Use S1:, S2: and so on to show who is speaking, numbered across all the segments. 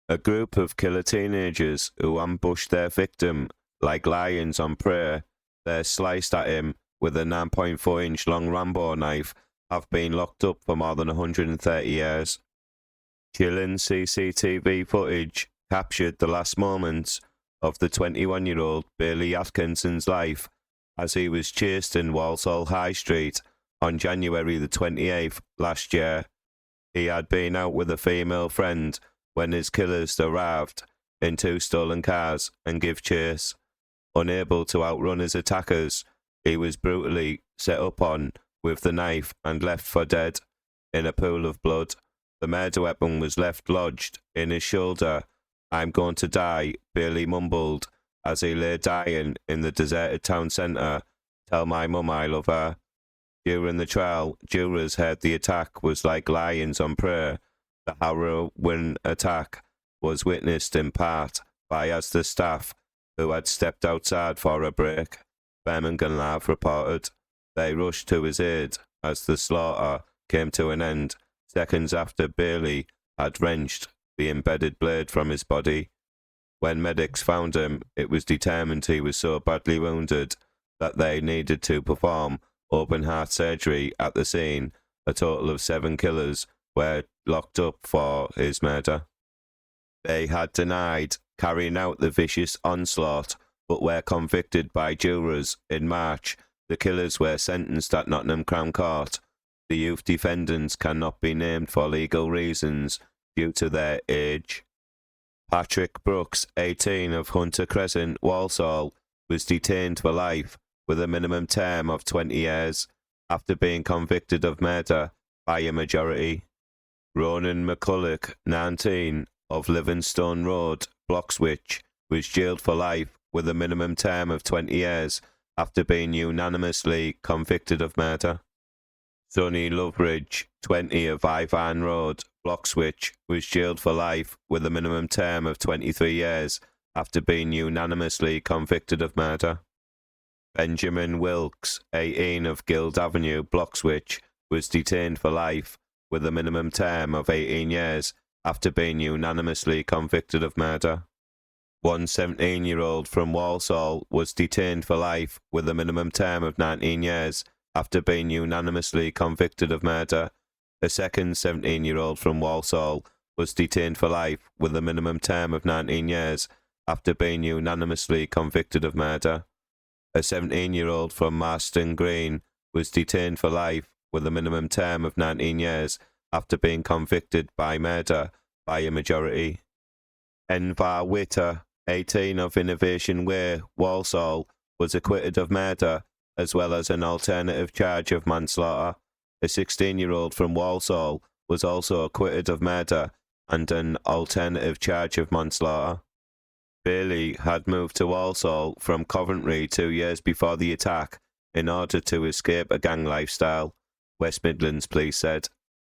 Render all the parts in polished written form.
S1: A group of killer teenagers who ambushed their victim like lions on prey, they sliced at him with a 9.4-inch long Rambo knife, have been locked up for more than 130 years. Chilling CCTV footage captured the last moments of the 21-year-old Bailey Atkinson's life as he was chased in Walsall High Street on January the 28th last year. He had been out with a female friend when his killers arrived in 2 stolen cars and gave chase. Unable to outrun his attackers, he was brutally set up on with the knife and left for dead in a pool of blood. The murder weapon was left lodged in his shoulder. "I'm going to die," Bailey mumbled as he lay dying in the deserted town centre. "Tell my mum I love her." During the trial, jurors heard the attack was like lions on prey. The harrowing attack was witnessed in part by Asda staff who had stepped outside for a break. Birmingham Live reported. They rushed to his aid as the slaughter came to an end, seconds after Bailey had wrenched the embedded blade from his body. When medics found him, it was determined he was so badly wounded that they needed to perform open-heart surgery at the scene. A total of 7 killers were locked up for his murder. They had denied carrying out the vicious onslaught, but were convicted by jurors in March. The killers were sentenced at Nottingham Crown Court. The youth defendants cannot be named for legal reasons due to their age. Patrick Brookes, 18, of Hunter Crescent, Walsall, was detained for life with a minimum term of 20 years after being convicted of murder by a majority. Ronan McCulloch, 19, of Livingstone Road, Bloxwich, was jailed for life with a minimum term of 20 years after being unanimously convicted of murder. Sonny Loveridge, 20, of Irvine Road, Bloxwich, was jailed for life with a minimum term of 23 years after being unanimously convicted of murder. Benjamin Wilkes, 18, of Guild Avenue, Bloxwich, was detained for life with a minimum term of 18 years after being unanimously convicted of murder. One 17-year-old from Walsall was detained for life with a minimum term of 19 years after being unanimously convicted of murder. A second 17-year-old from Walsall was detained for life with a minimum term of 19 years after being unanimously convicted of murder. A 17-year-old from Marston Green was detained for life with a minimum term of 19 years after being convicted by murder by a majority. Envar Witter, 18, of Innovation Way, Walsall, was acquitted of murder as well as an alternative charge of manslaughter. A 16-year-old from Walsall was also acquitted of murder and an alternative charge of manslaughter. Bailey had moved to Walsall from Coventry 2 years before the attack in order to escape a gang lifestyle, West Midlands Police said.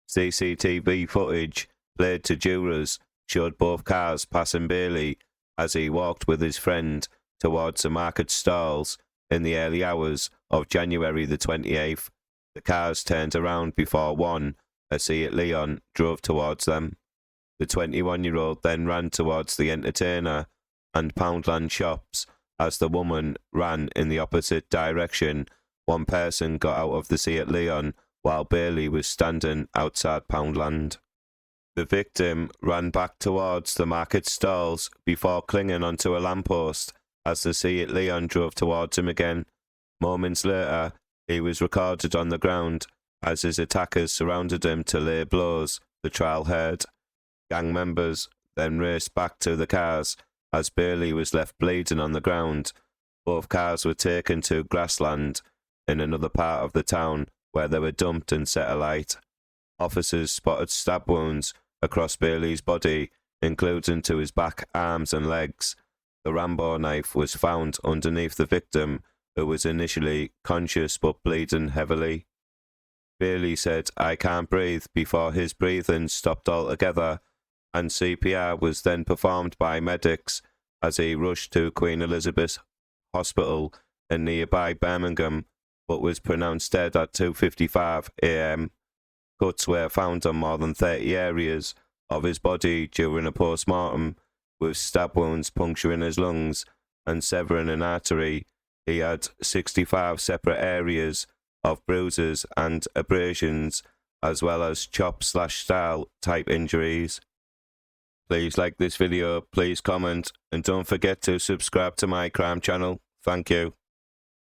S1: CCTV footage played to jurors showed both cars passing Bailey as he walked with his friend towards the market stalls in the early hours of January the 28th. The cars turned around before one, a Seat Leon, drove towards them. The 21-year-old then ran towards the Entertainer and Poundland shops. As the woman ran in the opposite direction, one person got out of the Seat Leon while Bailey was standing outside Poundland. The victim ran back towards the market stalls before clinging onto a lamppost as the Seat Leon drove towards him again. Moments later, he was recorded on the ground as his attackers surrounded him to lay blows, the trial heard. Gang members then raced back to the cars as Bailey was left bleeding on the ground. Both cars were taken to grassland in another part of the town where they were dumped and set alight. Officers spotted stab wounds across Bailey's body, including to his back, arms and legs. The Rambo knife was found underneath the victim, who was initially conscious but bleeding heavily. Bailey said, "I can't breathe," before his breathing stopped altogether, and CPR was then performed by medics as he rushed to Queen Elizabeth Hospital in nearby Birmingham, but was pronounced dead at 2:55 a.m. Cuts were found on more than 30 areas of his body during a post-mortem, with stab wounds puncturing his lungs and severing an artery. He had 65 separate areas of bruises and abrasions, as well as chop/style type injuries. Please like this video, please comment, and don't forget to subscribe to my crime channel. Thank you.